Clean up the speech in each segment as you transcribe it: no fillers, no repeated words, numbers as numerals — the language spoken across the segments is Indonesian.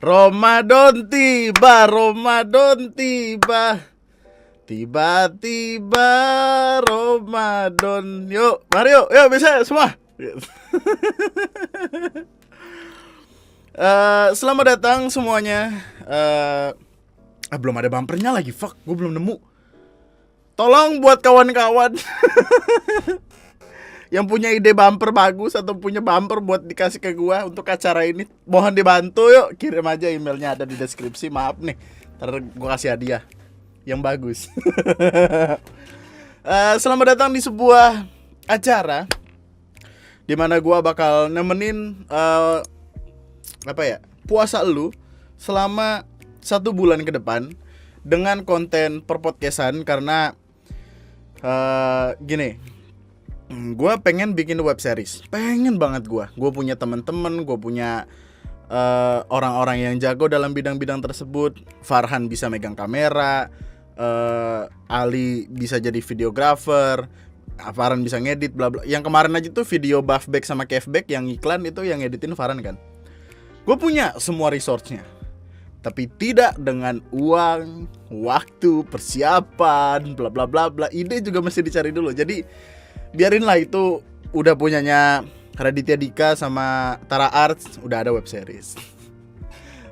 Ramadan tiba. Tiba-tiba Ramadan. Yuk, mari yuk bisa semua. Selamat datang semuanya. Belum ada bumpernya lagi, fuck, gue belum nemu. Tolong buat kawan-kawan yang punya ide bumper bagus atau punya bumper buat dikasih ke gue untuk acara ini, mohon dibantu yuk. Kirim aja, emailnya ada di deskripsi. Maaf nih, ntar gue kasih hadiah yang bagus. Selamat datang di sebuah acara di mana gue bakal nemenin puasa lu selama 1 bulan ke depan dengan konten perpodcastan. Karena gini, gue pengen bikin web series, pengen banget gue punya teman-teman, gue punya orang-orang yang jago dalam bidang-bidang tersebut. Farhan bisa megang kamera, Ali bisa jadi videographer, Farhan bisa ngedit bla bla. Yang kemarin aja tuh video buffback sama caveback yang iklan itu yang ngeditin Farhan kan. Gue punya semua resource-nya, tapi tidak dengan uang, waktu, persiapan, bla bla bla bla. Ide juga mesti dicari dulu. Jadi biarinlah, itu udah punyanya Raditya Dika sama Tara Arts, udah ada web series.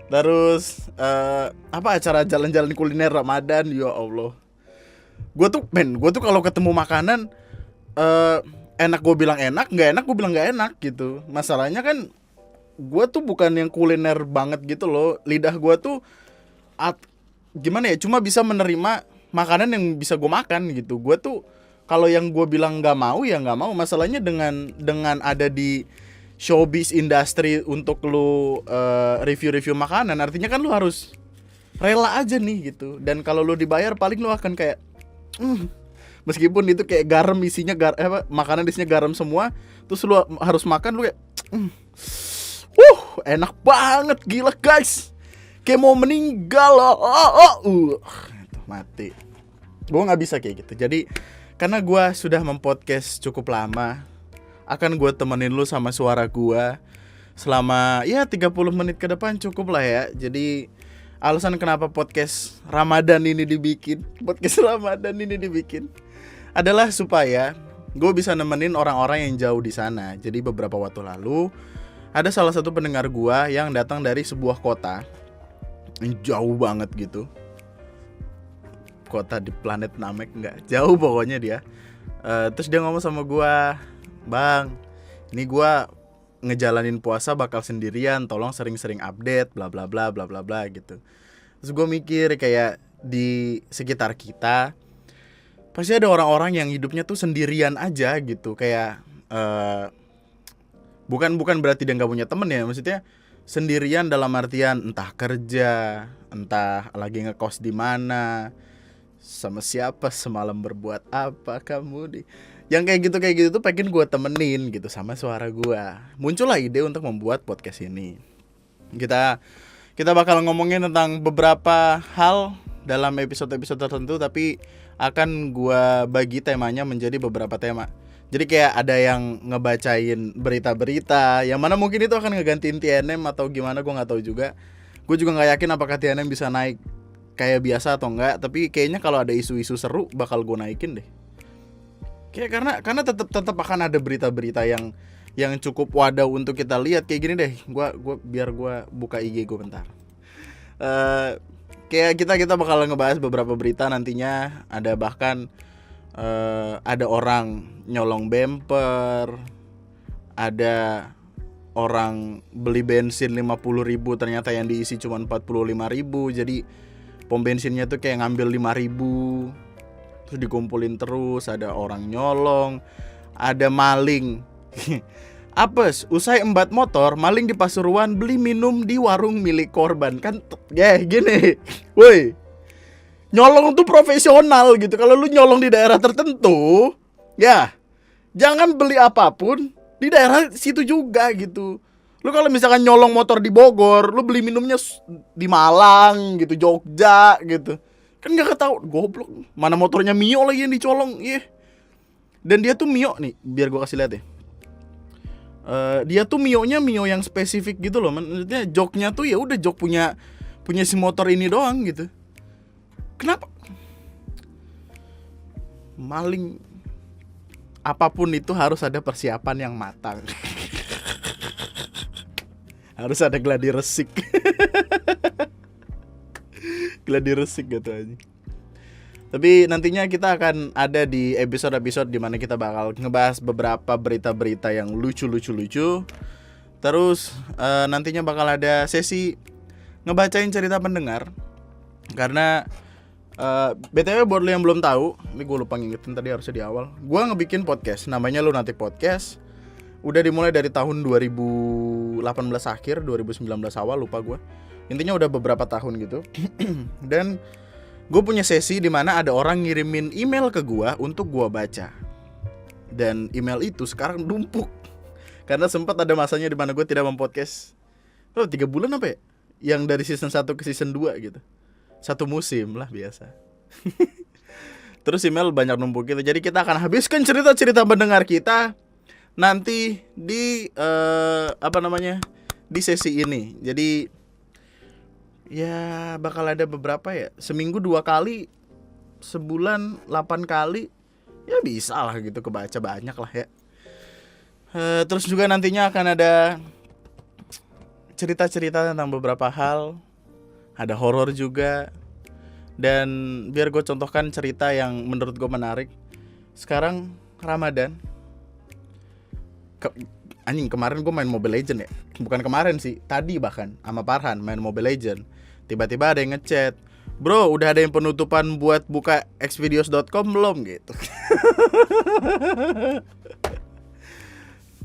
Terus acara jalan-jalan kuliner Ramadan, ya Allah. Gue tuh kalau ketemu makanan enak gue bilang enak, nggak enak gue bilang nggak enak gitu. Masalahnya kan gue tuh bukan yang kuliner banget gitu loh. Lidah gue tuh gimana ya, cuma bisa menerima makanan yang bisa gue makan gitu. Gue tuh kalau yang gue bilang nggak mau ya nggak mau. Masalahnya dengan ada di showbiz industri untuk lu review-review makanan, artinya kan lu harus rela aja nih gitu. Dan kalau lu dibayar paling lu akan kayak meskipun itu kayak garam isinya makanan isinya garam semua, terus lu harus makan, lu kayak enak banget, gila guys, kayak mau meninggal. Mati. Gue nggak bisa kayak gitu. Jadi karena gue sudah mempodcast cukup lama, akan gue temenin lu sama suara gue selama 30 menit ke depan cukup lah ya. Jadi alasan kenapa podcast Ramadan ini dibikin adalah supaya gue bisa nemenin orang-orang yang jauh di sana. Jadi beberapa waktu lalu ada salah satu pendengar gue yang datang dari sebuah kota yang jauh banget gitu, kota di planet Namek, nggak jauh pokoknya dia. Terus dia ngomong sama gue, "Bang, ini gue ngejalanin puasa bakal sendirian, tolong sering-sering update bla bla bla bla bla bla" gitu. Terus gue mikir kayak di sekitar kita pasti ada orang-orang yang hidupnya tuh sendirian aja gitu. Kayak bukan berarti dia nggak punya temen ya, maksudnya sendirian dalam artian entah kerja, entah lagi ngekos di mana, sama siapa, semalam berbuat apa kamu yang kayak gitu tuh pengen gue temenin gitu sama suara gue. Muncullah ide untuk membuat podcast ini. Kita bakal ngomongin tentang beberapa hal dalam episode-episode tertentu, tapi akan gue bagi temanya menjadi beberapa tema. Jadi kayak ada yang ngebacain berita-berita, yang mana mungkin itu akan ngegantiin TNM atau gimana, gue nggak tahu juga. Gue juga nggak yakin apakah TNM bisa naik kayak biasa atau enggak, tapi kayaknya kalau ada isu-isu seru bakal gue naikin deh. Kayak karena tetap akan ada berita-berita yang cukup wadah untuk kita lihat. Kayak gini deh, biar gue buka IG gue bentar. Kayak kita bakal ngebahas beberapa berita nantinya. Ada bahkan ada orang nyolong bumper, ada orang beli bensin 50.000 ternyata yang diisi cuma 45.000. Jadi pom bensinnya tuh kayak ngambil 5.000, terus dikumpulin terus. Ada orang nyolong, ada maling. Apes, usai embat motor, maling di Pasuruan beli minum di warung milik korban. Kan gini, woi, nyolong tuh profesional gitu. Kalau lu nyolong di daerah tertentu, ya jangan beli apapun di daerah situ juga gitu. Lu kalau misalkan nyolong motor di Bogor, lu beli minumnya di Malang gitu, Jogja gitu, kan gak ketahuan, goblok. Mana motornya Mio lagi yang dicolong, Dan dia tuh Mio nih, biar gue kasih lihat ya. Dia tuh Mio-nya Mio yang spesifik gitu loh. Maksudnya joknya tuh ya udah jok punya si motor ini doang gitu. Kenapa maling? Apapun itu harus ada persiapan yang matang. Harus ada gladi resik. Gladi resik gitu aja. Tapi nantinya kita akan ada di episode-episode dimana kita bakal ngebahas beberapa berita-berita yang lucu. Terus nantinya bakal ada sesi ngebacain cerita pendengar. Karena BTW buat lo yang belum tahu, ini gue lupa ngingetin tadi harusnya di awal. Gue ngebikin podcast, namanya Lunatic Podcast. Udah dimulai dari tahun 2018 akhir, 2019 awal, lupa gue. Intinya udah beberapa tahun gitu. Dan gue punya sesi dimana ada orang ngirimin email ke gue untuk gue baca. Dan email itu sekarang numpuk. Karena sempat ada masanya dimana gue tidak mempodcast 3 bulan apa ya? Yang dari season 1 ke season 2 gitu. 1 musim lah biasa. Terus email banyak numpuk gitu. Jadi kita akan habiskan cerita-cerita pendengar kita nanti di di sesi ini. Jadi ya bakal ada beberapa ya. Seminggu 2 kali, sebulan 8 kali. Ya bisa lah gitu, kebaca banyak lah ya. Terus juga nantinya akan ada cerita-cerita tentang beberapa hal. Ada horor juga. Dan biar gue contohkan cerita yang menurut gue menarik. Sekarang Ramadan. Kemarin gue main Mobile Legend ya. Bukan kemarin sih, tadi bahkan sama Farhan main Mobile Legend. Tiba-tiba ada yang ngechat, "Bro, udah ada yang penutupan buat buka xvideos.com belum?" gitu.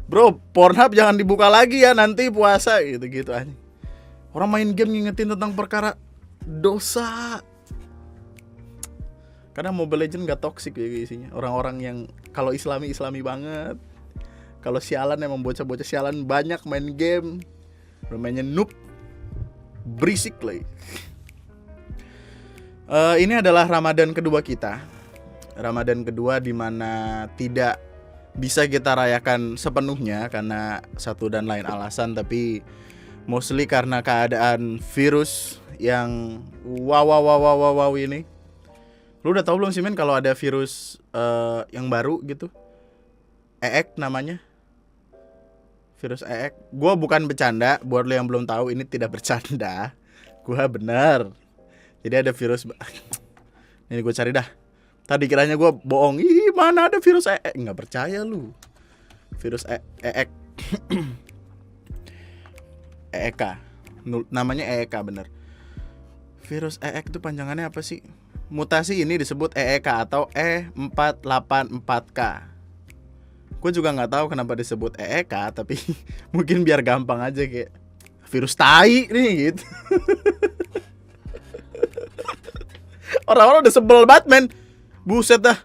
"Bro, Pornhub jangan dibuka lagi ya nanti puasa." gitu aja. Orang main game ngingetin tentang perkara dosa. Karena Mobile Legends gak toksik ya isinya. Orang-orang yang kalau islami banget. Kalau sialan emang bocah-bocah sialan banyak main game. Mainnya noob. Berisik lagi. Ini adalah Ramadan kedua kita. Ramadan kedua dimana tidak bisa kita rayakan sepenuhnya karena satu dan lain alasan. Tapi mostly karena keadaan virus yang wow ini. Lu udah tahu belum sih men kalau ada virus yang baru gitu? EEK namanya. Virus EEK. Gua bukan bercanda, buat lu yang belum tahu ini tidak bercanda. Gua bener. Jadi ada virus ini gue cari dah. Tadi kiranya gua bohong. Ih, mana ada virus EEK? Enggak percaya lu. Virus EEK. EEK. Namanya EEK bener. Virus EEK itu panjangannya apa sih? Mutasi ini disebut EEK atau E484K. Gue juga nggak tahu kenapa disebut EEK, tapi mungkin biar gampang aja kayak virus tai nih gitu. Orang-orang udah sebel banget men. Buset dah.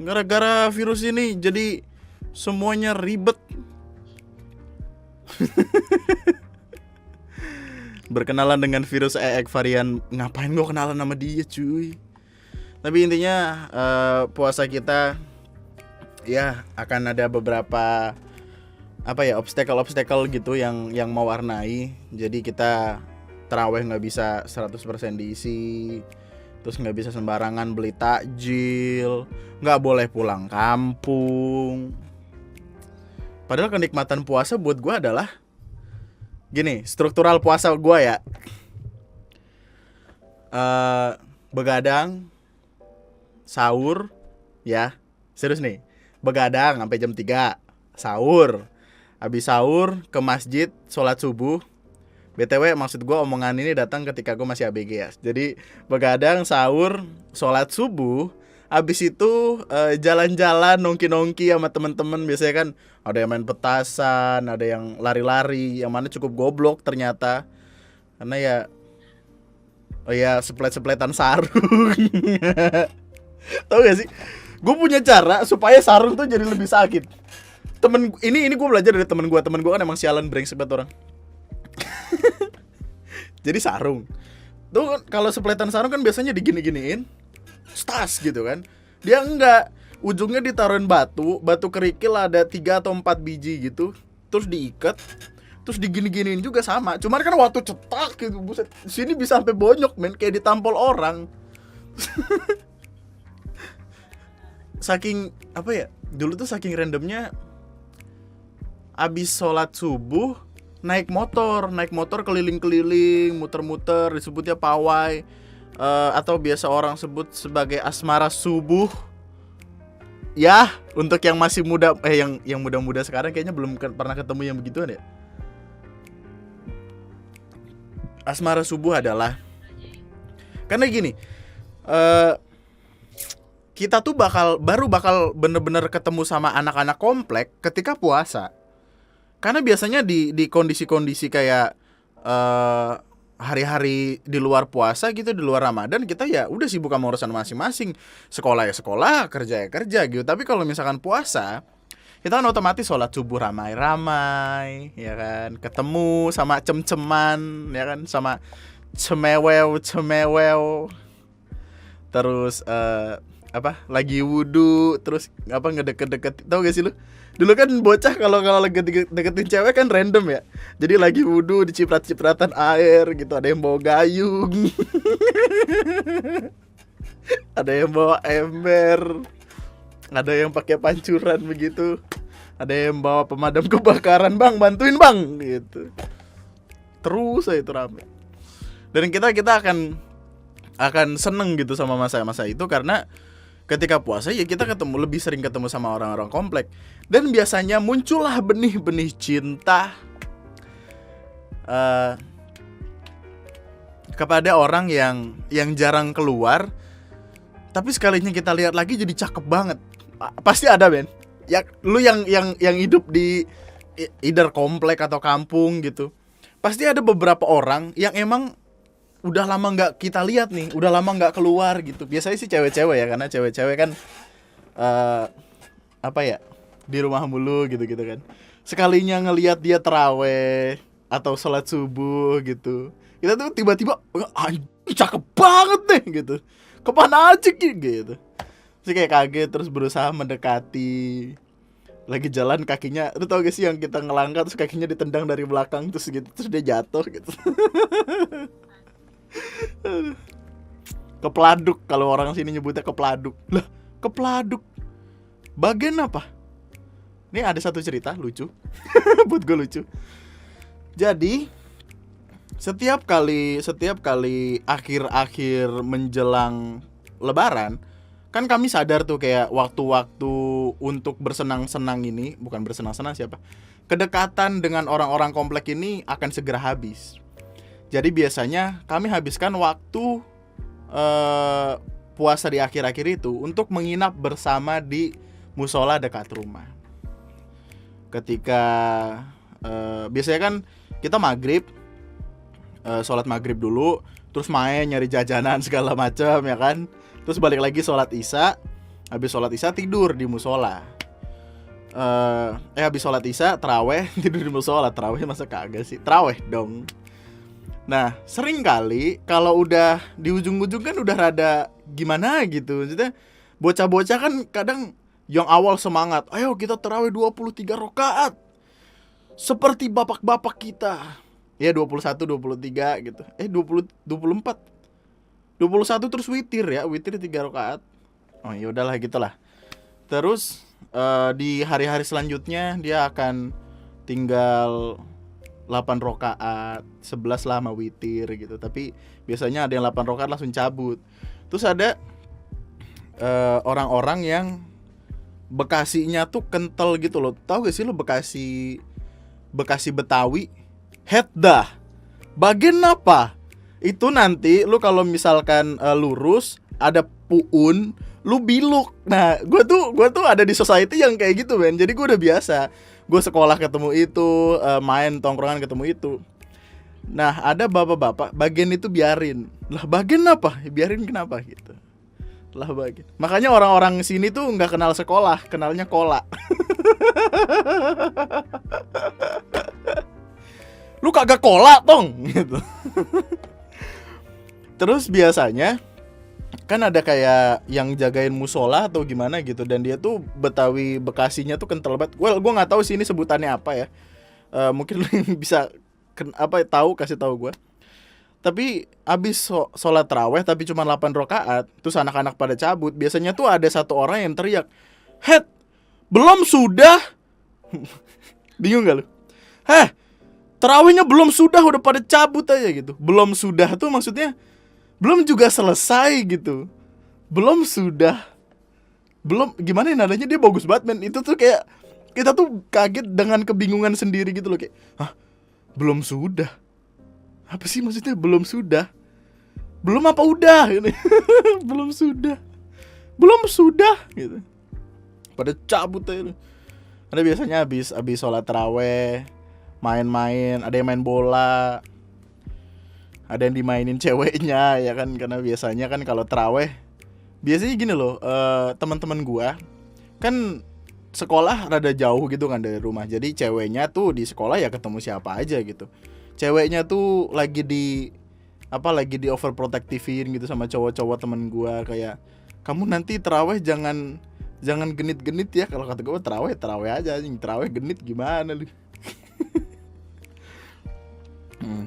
Gara-gara virus ini jadi semuanya ribet. Berkenalan dengan virus EEK varian. Ngapain gue kenalan sama dia cuy. Tapi intinya puasa kita ya akan ada beberapa obstacle gitu yang mewarnai. Jadi kita taraweh gak bisa 100% diisi. Terus gak bisa sembarangan beli takjil. Gak boleh pulang kampung. Padahal kenikmatan puasa buat gue adalah gini, struktural puasa gue ya. Begadang, sahur, ya. Serius nih. Begadang sampai jam 3, sahur. Habis sahur ke masjid, sholat subuh. BTW maksud gue omongan ini datang ketika gue masih ABG ya. Jadi begadang, sahur, sholat subuh. Habis itu jalan-jalan nongki-nongki sama teman-teman. Biasanya kan ada yang main petasan, ada yang lari-lari, yang mana cukup goblok ternyata. Karena ya seplet-sepletan sarung. Tahu gak sih? Gue punya cara supaya sarung tuh jadi lebih sakit. Ini gue belajar dari temen gue. Temen gue kan emang sialan brengsek banget orang. Jadi sarung tuh kalau sepletan sarung kan biasanya digini-giniin stas gitu kan. Dia enggak, ujungnya ditaruhin batu kerikil ada 3 atau 4 biji gitu, terus diikat, terus digini-giniin juga sama. Cuman kan waktu cetak gitu, buset, sini bisa sampai bonyok men, kayak ditampol orang. Saking apa ya? Dulu tuh saking randomnya, abis sholat subuh naik motor keliling-keliling, muter-muter, disebutnya pawai, atau biasa orang sebut sebagai asmara subuh. Ya, untuk yang masih muda, yang muda-muda sekarang kayaknya belum pernah ketemu yang begituan ya. Asmara subuh adalah, karena gini, kita tuh baru bakal bener-bener ketemu sama anak-anak komplek ketika puasa. Karena biasanya di kondisi-kondisi kayak hari-hari di luar puasa gitu, di luar Ramadan, kita ya udah sibuk sama urusan masing-masing. Sekolah ya sekolah, kerja ya kerja gitu. Tapi kalau misalkan puasa, kita kan otomatis sholat subuh ramai-ramai, ya kan, ketemu sama cem-ceman, ya kan, sama cemewew, terus lagi wudhu, terus ngedeket-deket, tau gak sih lu? Dulu kan bocah kalau lagi deketin cewek kan random ya. Jadi lagi wudhu diciprat-cipratan air gitu, ada yang bawa gayung, ada yang bawa ember, ada yang pakai pancuran begitu, ada yang bawa pemadam kebakaran, bang bantuin bang gitu. Terus aja itu rame. Dan kita akan seneng gitu sama masa-masa itu, karena ketika puasa ya kita lebih sering ketemu sama orang-orang komplek. Dan biasanya muncullah benih-benih cinta kepada orang yang jarang keluar, tapi sekalinya kita lihat lagi jadi cakep banget. Pasti ada men. Ya lu yang hidup di either komplek atau kampung gitu, pasti ada beberapa orang yang emang udah lama nggak kita lihat nih, udah lama nggak keluar gitu. Biasanya sih cewek-cewek ya, karena cewek-cewek kan di rumah mulu gitu kan. Sekalinya ngelihat dia terawih atau sholat subuh gitu, kita tuh tiba-tiba cakep banget nih gitu, kemana aja gitu. Terus kayak kaget, terus berusaha mendekati. Lagi jalan kakinya, lu tau gak sih yang kita ngelangkah terus kakinya ditendang dari belakang terus gitu, terus dia jatuh gitu. Kepladuk, kalau orang sini nyebutnya kepladuk. Lah, kepladuk bagian apa? Ini ada satu cerita lucu. Buat gue lucu. Jadi setiap kali akhir-akhir menjelang lebaran, kan kami sadar tuh kayak waktu-waktu untuk bersenang-senang ini, bukan bersenang-senang siapa, kedekatan dengan orang-orang komplek ini akan segera habis. Jadi biasanya kami habiskan waktu puasa di akhir-akhir itu untuk menginap bersama di musola dekat rumah. Ketika biasanya kan kita maghrib, sholat maghrib dulu, terus main nyari jajanan segala macam ya kan. Terus balik lagi sholat isya, habis sholat isya tidur di musola. Habis sholat isya terawih, tidur di musola. Terawih masa kagak sih, terawih dong. Nah, sering kali kalau udah di ujung-ujung kan udah rada gimana gitu. Maksudnya bocah-bocah kan kadang yang awal semangat, ayo kita terawih 23 rakaat seperti bapak-bapak kita. Ya 21, 23 gitu. 20, 24. 21 terus witir 3 rakaat. Oh ya udahlah gitulah. Terus di hari-hari selanjutnya dia akan tinggal 8 rakaat, 11 lah sama witir gitu. Tapi biasanya ada yang 8 rakaat langsung cabut. Terus ada orang-orang yang Bekasinya tuh kental gitu loh. Tahu gak sih lo Bekasi Betawi? Dah. Bagian apa? Itu nanti lu kalau misalkan lurus ada puun, lu biluk. Nah, gue tuh ada di society yang kayak gitu, men. Jadi gue udah biasa. Gue sekolah ketemu itu, main tongkrongan ketemu itu. Nah, ada bapak-bapak bagian itu biarin. Lah, bagian apa? Biarin kenapa gitu? Lah bagian. Makanya orang-orang sini tuh nggak kenal sekolah, kenalnya kola. Lu kagak kola tong gitu. Terus biasanya kan ada kayak yang jagain musola atau gimana gitu, dan dia tuh Betawi Bekasinya tuh kental banget. Well, gue nggak tahu sih ini sebutannya apa ya. Mungkin lu yang bisa tahu, kasih tahu gue. Tapi abis sholat taraweh tapi cuma 8 rakaat, terus anak-anak pada cabut, biasanya tuh ada satu orang yang teriak, "Het, belum sudah?" Bingung gak lu? "Heh, tarawehnya belum sudah, udah pada cabut aja," gitu. Belum sudah tuh maksudnya belum juga selesai gitu. Belum sudah. Belum, gimana ya nadanya, dia bagus banget men. Itu tuh kayak kita tuh kaget dengan kebingungan sendiri gitu loh, kayak, "Hah? Belum sudah? Apa sih maksudnya belum sudah? Belum apa udah?" Gitu. Belum sudah. Belum sudah gitu. Pada cabut aja. Karena biasanya habis sholat taraweh main-main, ada yang main bola, ada yang dimainin ceweknya ya kan, karena biasanya kan kalau taraweh biasanya gini loh, teman-teman gua kan sekolah rada jauh gitu kan dari rumah, jadi ceweknya tuh di sekolah ya ketemu siapa aja gitu. Ceweknya tuh lagi di overprotectivein gitu sama cowok-cowok temen gua, kayak, "Kamu nanti taraweh jangan genit-genit ya." Kalau kata gua taraweh aja, taraweh genit gimana lu.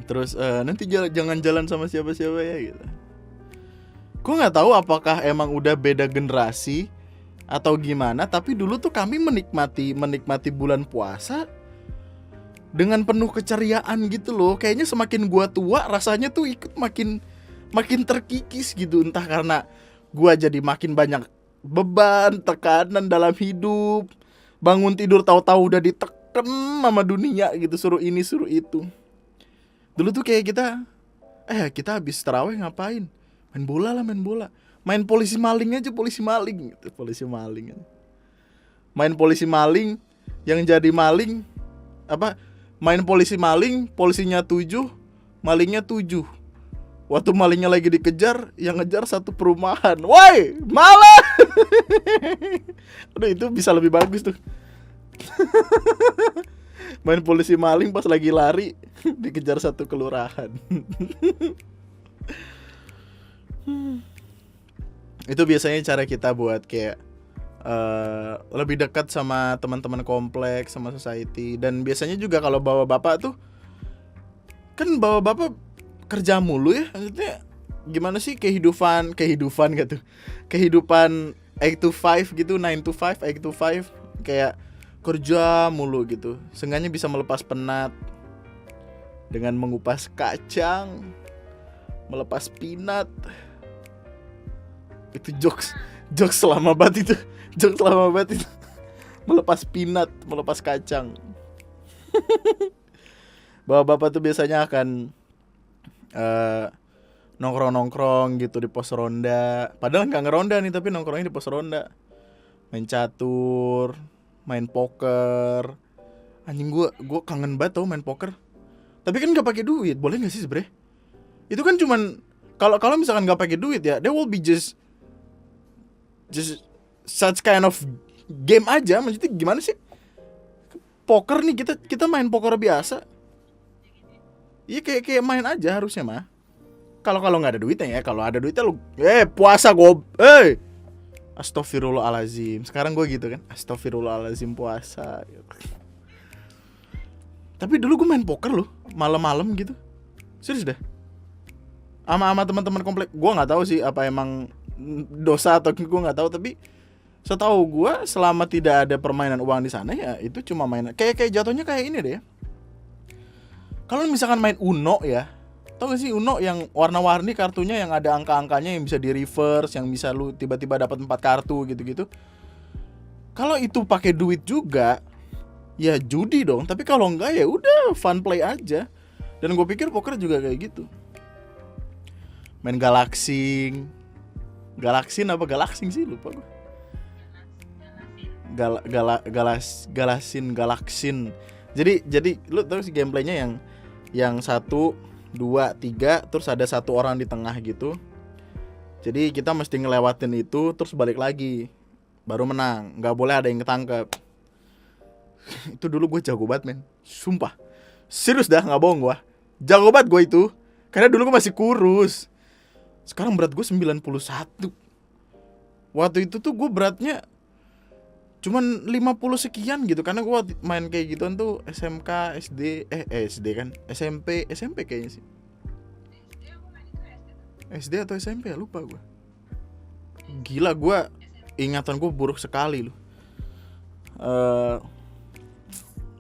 Terus nanti jangan jalan sama siapa-siapa ya gitu. Gue nggak tahu apakah emang udah beda generasi atau gimana, tapi dulu tuh kami menikmati bulan puasa dengan penuh keceriaan gitu loh. Kayaknya semakin gua tua rasanya tuh ikut makin terkikis gitu, entah karena gua jadi makin banyak beban, tekanan dalam hidup. Bangun tidur tahu-tahu udah diteken sama dunia gitu, suruh ini suruh itu. Dulu tuh kayak kita habis taraweh ngapain? Main bola. Main polisi maling gitu, polisi maling. Main polisi maling, yang jadi maling main polisi maling, polisinya 7, malingnya 7. Waktu malingnya lagi dikejar, yang ngejar satu perumahan. "Woi, malah!" Aduh, itu bisa lebih bagus tuh. Main polisi maling pas lagi lari dikejar satu kelurahan. Itu biasanya cara kita buat kayak lebih dekat sama teman-teman kompleks, sama society. Dan biasanya juga kalau bawa bapak tuh, kan bawa bapak kerja mulu ya, maksudnya gimana sih kehidupan gitu, kehidupan 8 to 5 gitu, 9 to 5, 8 to 5, kayak kerja mulu gitu. Seenggaknya bisa melepas penat dengan mengupas kacang, melepas peanut. Itu jokes lama banget itu. Melepas peanut, melepas kacang. Bapak-bapak tuh biasanya akan nongkrong gitu di pos ronda. Padahal nggak ngeronda nih, tapi nongkrongnya di pos ronda. Main catur, main poker. Anjing, gue kangen banget tau main poker. Tapi kan nggak pakai duit, boleh nggak sih sebenernya? Itu kan cuman kalau misalkan nggak pakai duit ya, there will be just such kind of game aja. Maksudnya gimana sih? Poker nih, kita main poker biasa. Iya, kayak main aja harusnya mah. Kalau nggak ada duitnya ya, kalau ada duitnya lu puasa Astagfirullahalazim. Sekarang gue gitu kan, astagfirullahalazim puasa. Tapi dulu gue main poker loh, malam-malam gitu. Serius dah. Ama teman-teman komplek. Gue nggak tahu sih apa emang dosa atau gue nggak tahu, tapi setahu gue selama tidak ada permainan uang di sana ya itu cuma main kayak jatuhnya kayak ini deh ya. Kalau misalkan main Uno ya, tau gak sih Uno yang warna-warni kartunya, yang ada angka-angkanya yang bisa di reverse, yang bisa lu tiba-tiba dapat 4 kartu gitu-gitu. Kalau itu pakai duit juga, ya judi dong. Tapi kalau enggak ya udah fun play aja. Dan gue pikir poker juga kayak gitu. Main galaksin sih, lupa gue. Galaksin. Jadi lu tahu sih gameplaynya yang 1, 2, 3, terus ada satu orang di tengah gitu. Jadi kita mesti ngelewatin itu terus balik lagi, baru menang. Nggak boleh ada yang ketangkep. Itu dulu gue jago banget men, sumpah. Serius dah, nggak bohong gue. Jago banget gue itu. Karena dulu gue masih kurus. Sekarang berat gue 91. Waktu itu tuh gue beratnya cuman 50 sekian gitu, karena gue main kayak gituan tuh SMK, SD, SD kan, SMP kayaknya sih. SD atau SMP ya, lupa gue. Gila, gue ingatan gue buruk sekali loh.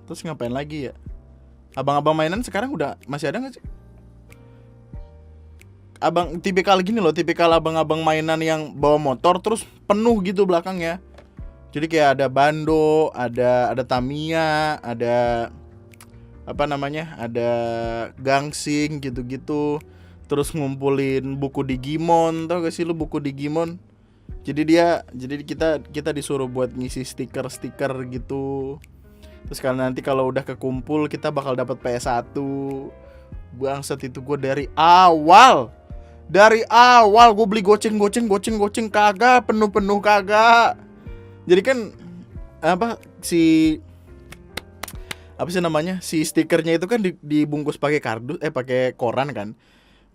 Terus ngapain lagi ya? Abang-abang mainan sekarang udah masih ada nggak sih? Abang tipikal gini loh, tipikal abang-abang mainan yang bawa motor terus penuh gitu belakangnya. Jadi kayak ada bando, ada Tamiya, ada apa namanya, ada gangsing gitu-gitu. Terus ngumpulin buku Digimon, tau gak sih lu buku Digimon? Jadi kita disuruh buat ngisi stiker gitu. Terus nanti kalau udah kekumpul kita bakal dapat PS1. Bangsat, itu gue dari awal gue beli goceng kagak, penuh kagak. Jadi kan apa sih namanya, si stikernya itu kan dibungkus pakai kardus, pakai koran kan.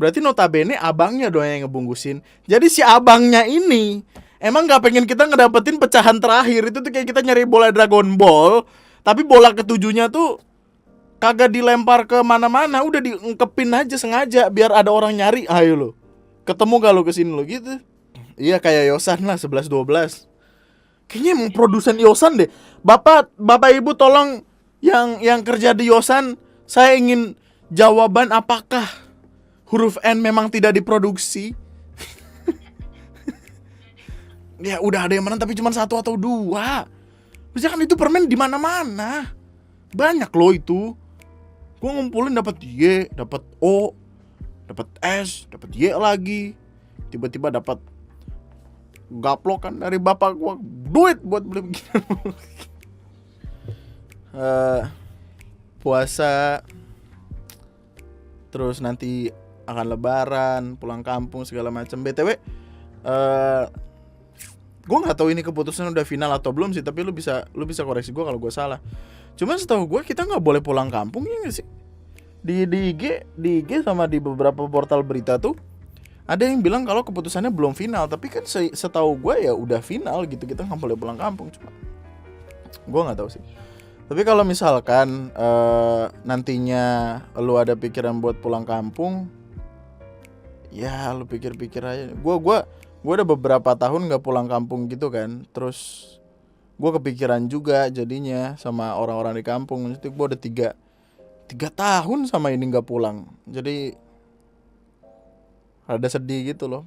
Berarti notabene abangnya doang yang ngebungkusin. Jadi si abangnya ini emang nggak pengen kita ngedapetin pecahan terakhir. Itu tuh kayak kita nyari bola Dragon Ball, tapi bola ketujuhnya tuh kagak dilempar ke mana-mana, udah diungkepin aja sengaja biar ada orang nyari. Ayo lo, ketemu gak lo kesini lo gitu. Iya kayak Yosan lah, 11-12. Kayaknya emang produsen Yosan deh. Bapak ibu tolong yang kerja di Yosan, saya ingin jawaban apakah huruf N memang tidak diproduksi. Ya udah ada yang menang tapi cuma 1 atau 2. Bisa kan itu permen di mana-mana. Banyak loh itu. Gua ngumpulin dapat Y, dapat O, dapat S, dapat Y lagi. Tiba-tiba dapat gaplok kan dari bapak gua, duit buat beli begini. Puasa, terus nanti akan lebaran, pulang kampung segala macam. BTW gue nggak tahu ini keputusan udah final atau belum sih, tapi lu bisa koreksi gue kalau gue salah. Cuman setahu gue kita nggak boleh pulang kampung, ya nggak sih? Di IG sama di beberapa portal berita tuh ada yang bilang kalau keputusannya belum final, tapi kan setahu gue ya udah final gitu, kita nggak boleh pulang kampung. Cuma gue nggak tahu sih. Tapi kalau misalkan nantinya lu ada pikiran buat pulang kampung, ya lu pikir-pikir aja. Gue udah beberapa tahun nggak pulang kampung gitu kan, terus gue kepikiran juga jadinya sama orang-orang di kampung. Itu gue udah 3 tahun sama ini nggak pulang, jadi rada sedih gitu loh.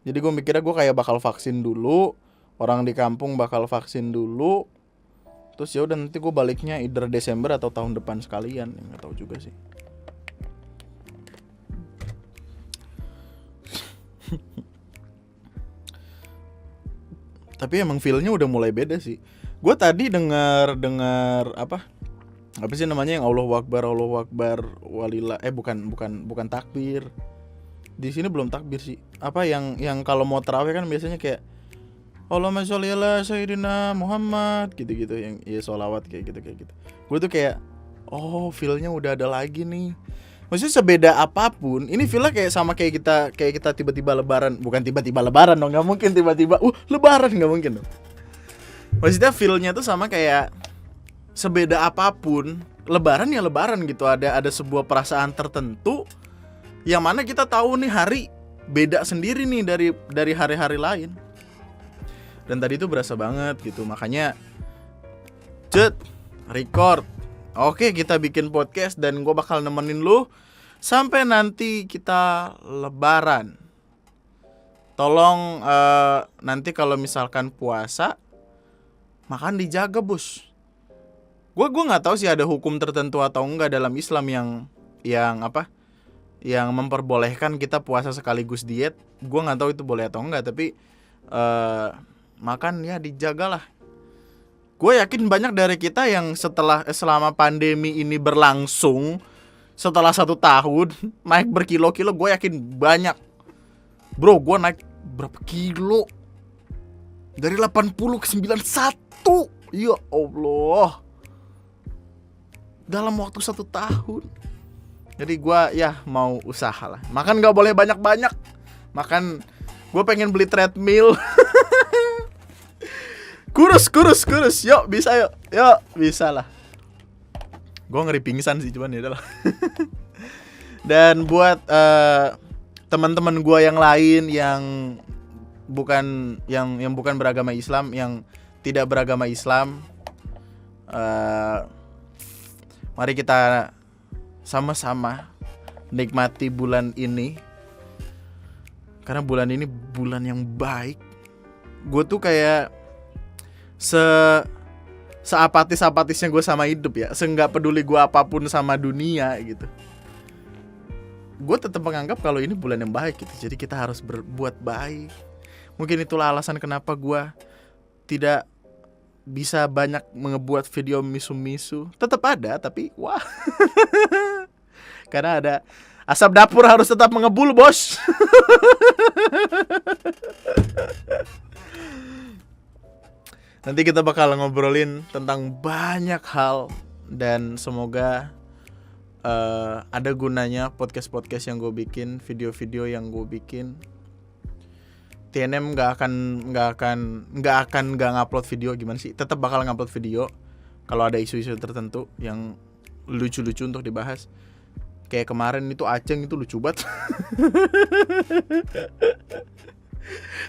Jadi gue mikirnya gue kayak bakal vaksin dulu, orang di kampung bakal vaksin dulu, terus ya udah nanti gue baliknya either Desember atau tahun depan sekalian, nggak tahu juga sih. Tapi emang feel-nya udah mulai beda sih. Gue tadi dengar apa sih namanya yang Allahu Akbar walillah, bukan takbir. Di sini belum takbir sih. Apa yang kalau mau tarawih kan biasanya kayak Allahumma sholli ala sayyidina Muhammad gitu-gitu, yang ya sholawat kayak gitu. Gue tuh kayak feel-nya udah ada lagi nih. Maksudnya sebeda apapun, ini feel-nya kayak sama kayak kita tiba-tiba lebaran. Bukan tiba-tiba lebaran dong, enggak mungkin tiba-tiba lebaran, enggak mungkin dong. Maksudnya feel-nya tuh sama kayak sebeda apapun, lebaran ya lebaran gitu. Ada sebuah perasaan tertentu yang mana kita tahu nih hari beda sendiri nih dari hari-hari lain. Dan tadi tuh berasa banget gitu. Makanya record. Oke, kita bikin podcast dan gue bakal nemenin lu sampai nanti kita lebaran. Tolong nanti kalau misalkan puasa makan dijaga, bos. Gue nggak tahu sih ada hukum tertentu atau enggak dalam Islam yang memperbolehkan kita puasa sekaligus diet. Gue nggak tahu itu boleh atau enggak, tapi makan ya dijagalah. Gue yakin banyak dari kita yang selama pandemi ini berlangsung, setelah 1 tahun naik berkilo-kilo, gue yakin banyak. Bro, gue naik berapa kilo? Dari 80 ke 91. Ya Allah, dalam waktu 1 tahun. Jadi gue ya mau usaha lah. Makan gak boleh banyak-banyak. Makan, gue pengen beli treadmill. Kurus. Yuk bisa yuk. Yuk bisa lah. Gue ngeri pingsan sih cuman ya udah lah. Dan buat teman-teman gue yang lain yang bukan beragama Islam, yang tidak beragama Islam, mari kita sama-sama nikmati bulan ini, karena bulan ini bulan yang baik. Gue tuh kayak seapatis-apatisnya gue sama hidup ya, seenggak peduli gue apapun sama dunia gitu. Gue tetap menganggap kalau ini bulan yang baik gitu, jadi kita harus berbuat baik. Mungkin itulah alasan kenapa gue tidak bisa banyak mengebuat video misu-misu. Tetap ada, tapi wah. Karena ada asap dapur harus tetap mengebul, bos. Nanti kita bakal ngobrolin tentang banyak hal, dan semoga ada gunanya podcast yang gue bikin, video-video yang gue bikin. TNM nggak akan ngupload video, gimana sih? Tetap bakal ngupload video kalau ada isu-isu tertentu yang lucu-lucu untuk dibahas. Kayak kemarin itu Aceng itu lucu banget.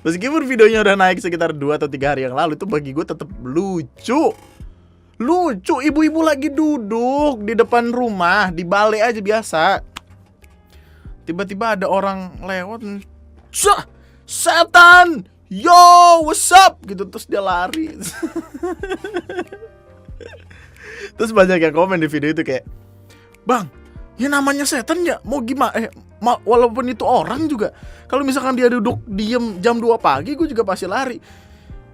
Meskipun videonya udah naik sekitar 2 atau 3 hari yang lalu, itu bagi gue tetap lucu. Ibu-ibu lagi duduk di depan rumah, di balai aja biasa. Tiba-tiba ada orang lewat, setan, yo, what's up? Gitu, terus dia lari. Terus banyak yang komen di video itu kayak, bang, ya namanya setan ya, mau gimana? Walaupun itu orang juga, kalau misalkan dia duduk diem jam 2 pagi, gue juga pasti lari.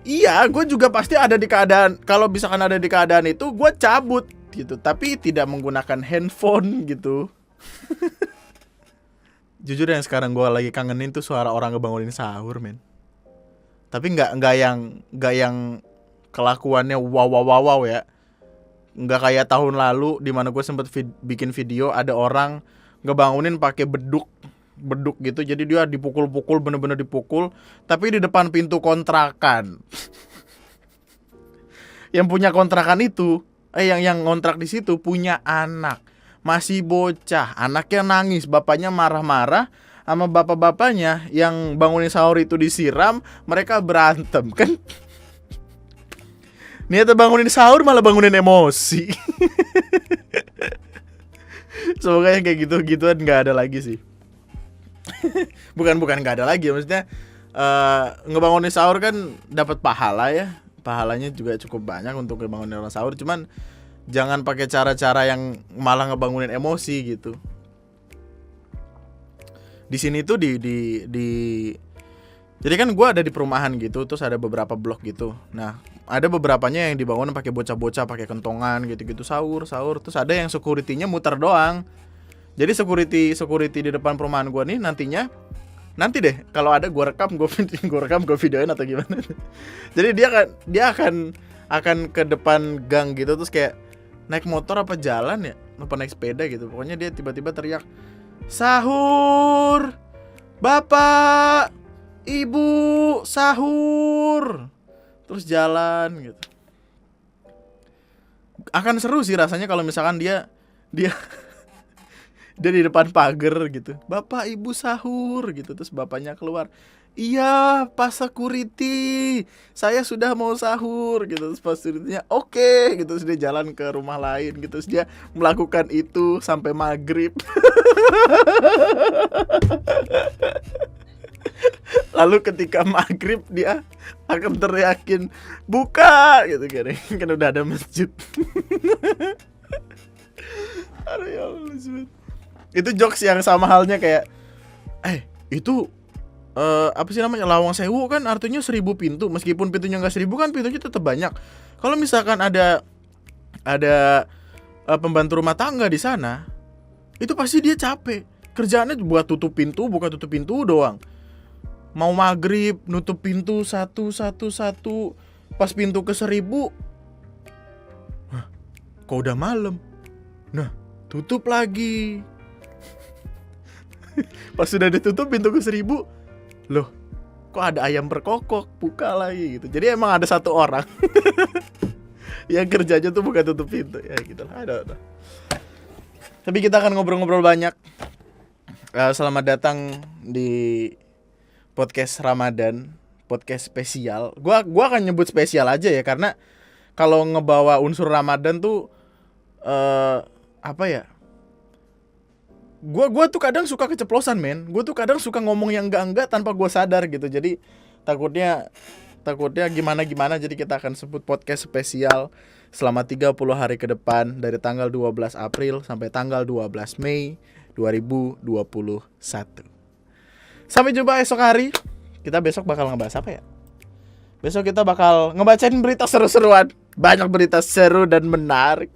Iya, gue juga pasti ada di keadaan, kalau misalkan ada di keadaan itu, gue cabut gitu, tapi tidak menggunakan handphone gitu. Jujur yang sekarang gue lagi kangenin tuh suara orang ngebangunin sahur, men. Tapi nggak yang kelakuannya wow ya. Nggak kayak tahun lalu di mana gue sempet bikin video ada orang ngebangunin pakai beduk gitu. Jadi dia dipukul-pukul, bener-bener dipukul, tapi di depan pintu kontrakan. Yang punya kontrakan itu, yang ngontrak di situ punya anak. Masih bocah, anaknya nangis, bapaknya marah-marah sama bapak-bapaknya yang bangunin sahur itu disiram, mereka berantem kan. Niatnya bangunin sahur malah bangunin emosi. Semoga yang kayak gitu-gituan gak ada lagi sih. Bukan gak ada lagi, maksudnya ngebangunin sahur kan dapat pahala ya. Pahalanya juga cukup banyak untuk ngebangunin orang sahur, cuman jangan pakai cara-cara yang malah ngebangunin emosi gitu. Di sini tuh jadi kan gue ada di perumahan gitu, terus ada beberapa blok gitu. Nah, ada beberapanya yang dibangun pakai bocah-bocah pakai kentongan gitu-gitu sahur. Terus ada yang security-nya muter doang. Jadi security di depan perumahan gue nih nanti deh kalau ada gue rekam gue videoin atau gimana. Jadi dia akan ke depan gang gitu, terus kayak naik motor apa jalan ya, apa naik sepeda gitu. Pokoknya dia tiba-tiba teriak, sahur, bapak, ibu, sahur. Terus jalan gitu. Akan seru sih rasanya kalau misalkan dia dia di depan pagar gitu. Bapak, ibu sahur gitu. Terus bapaknya keluar. Iya, Pak Security, saya sudah mau sahur gitu. Terus Pak Security-nya oke gitu. Terus dia jalan ke rumah lain gitu. Terus dia melakukan itu sampai maghrib. Lalu ketika maghrib dia akan teriakin, buka gitu kan udah ada masjid. Aduh ya Allah. Itu jokes yang sama halnya kayak itu apa sih namanya, Lawang Sewu kan artinya 1000 pintu. Meskipun pintunya nggak 1000 kan pintunya tetap banyak. Kalau misalkan ada pembantu rumah tangga di sana, itu pasti dia capek. Kerjaannya buat tutup pintu, buka tutup pintu doang. Mau maghrib nutup pintu satu. Pas pintu ke 1000, kok udah malam. Nah, tutup lagi. Pas sudah ditutup pintu ke 1000, loh, kok ada ayam berkokok, buka lagi gitu. Jadi emang ada satu orang yang kerjanya tuh buka tutup pintu ya gitu lah. Ada. Tapi kita akan ngobrol-ngobrol banyak. Selamat datang di podcast Ramadan, podcast spesial. Gua akan nyebut spesial aja ya, karena kalau ngebawa unsur Ramadan tuh apa ya? Gue tuh kadang suka keceplosan, men. Gue tuh kadang suka ngomong yang enggak tanpa gue sadar gitu. Jadi takutnya gimana. Jadi kita akan sebut podcast spesial selama 30 hari ke depan, dari tanggal 12 April sampai tanggal 12 Mei 2021. Sampai jumpa esok hari. Kita besok bakal ngebahas apa ya? Besok kita bakal ngebacain berita seru-seruan. Banyak berita seru dan menarik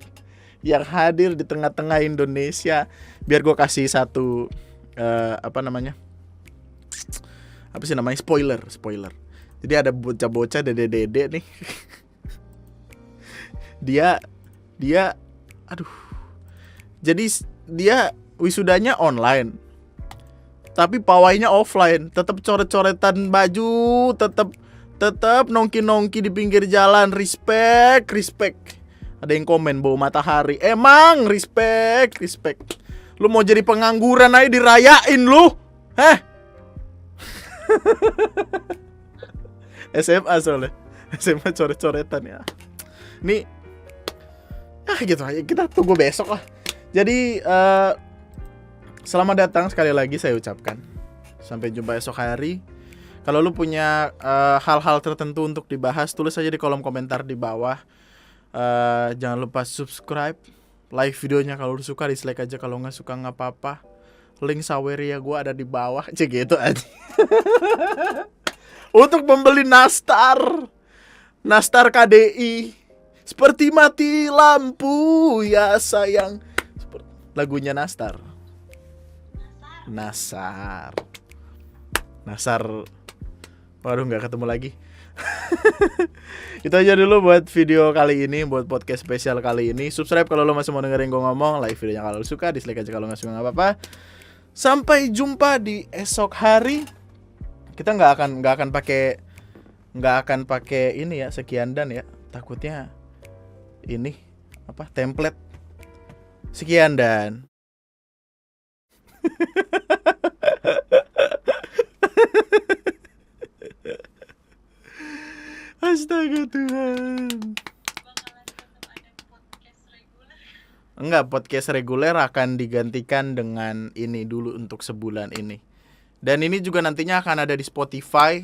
yang hadir di tengah-tengah Indonesia. Biar gue kasih satu spoiler. Jadi ada bocah-bocah dede nih. dia jadi dia wisudanya online, tapi pawainya offline. Tetap coret-coretan baju, tetap nongki-nongki di pinggir jalan. Respect. Ada yang komen bau matahari. Emang respect. Lu mau jadi pengangguran aja dirayain lu. Heh. SMA soalnya. SMA coret-coretan ya. Nih gitu aja. Kita tunggu besok lah. Jadi selamat datang sekali lagi saya ucapkan. Sampai jumpa esok hari. Kalau lu punya hal-hal tertentu untuk dibahas, tulis aja di kolom komentar di bawah. Jangan lupa subscribe, like videonya kalau lu suka, dislike aja kalau nggak suka nggak apa-apa. Link Saweria gue ada di bawah, gitu aja. Untuk membeli nastar KDI, seperti mati lampu ya sayang. Lagunya Nastar. Waduh, nggak ketemu lagi. Itu aja dulu buat video kali ini, buat podcast spesial kali ini. Subscribe kalau lo masih mau dengerin gue ngomong, like videonya kalau lo suka, dislike aja kalau nggak suka nggak apa-apa. Sampai jumpa di esok hari. Kita nggak akan pakai ini ya, sekian dan ya. Takutnya ini template sekian dan. Astaga Tuhan. Enggak, podcast reguler akan digantikan dengan ini dulu untuk sebulan ini. Dan ini juga nantinya akan ada di Spotify.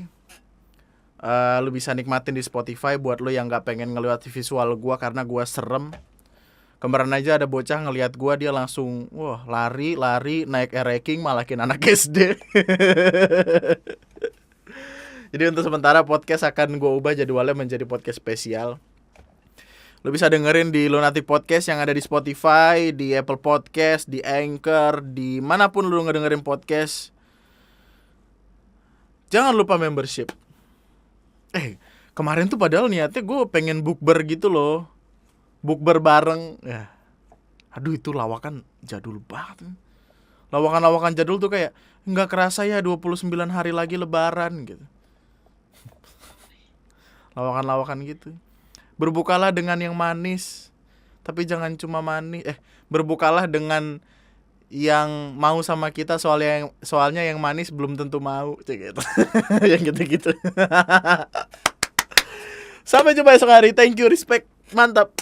Lu bisa nikmatin di Spotify buat lu yang gak pengen ngeliat visual gua karena gua serem. Kemarin aja ada bocah ngeliat gua, dia langsung lari naik ranking malakin anak SD. Jadi untuk sementara podcast akan gue ubah jadwalnya menjadi podcast spesial. Lo bisa dengerin di Lunatic Podcast yang ada di Spotify, di Apple Podcast, di Anchor, di manapun lo ngedengerin podcast. Jangan lupa membership. Kemarin tuh padahal niatnya gue pengen bukber gitu loh. Bukber bareng. Ya. Aduh, itu lawakan jadul banget. Lawakan-lawakan jadul tuh kayak nggak kerasa ya 29 hari lagi lebaran gitu. Lawakan-lawakan gitu. Berbukalah dengan yang manis, tapi jangan cuma manis. Berbukalah dengan yang mau sama kita, soalnya yang manis belum tentu mau, gitu. Yang gitu-gitu. Sampai jumpa esok hari. Thank you, respect. Mantap.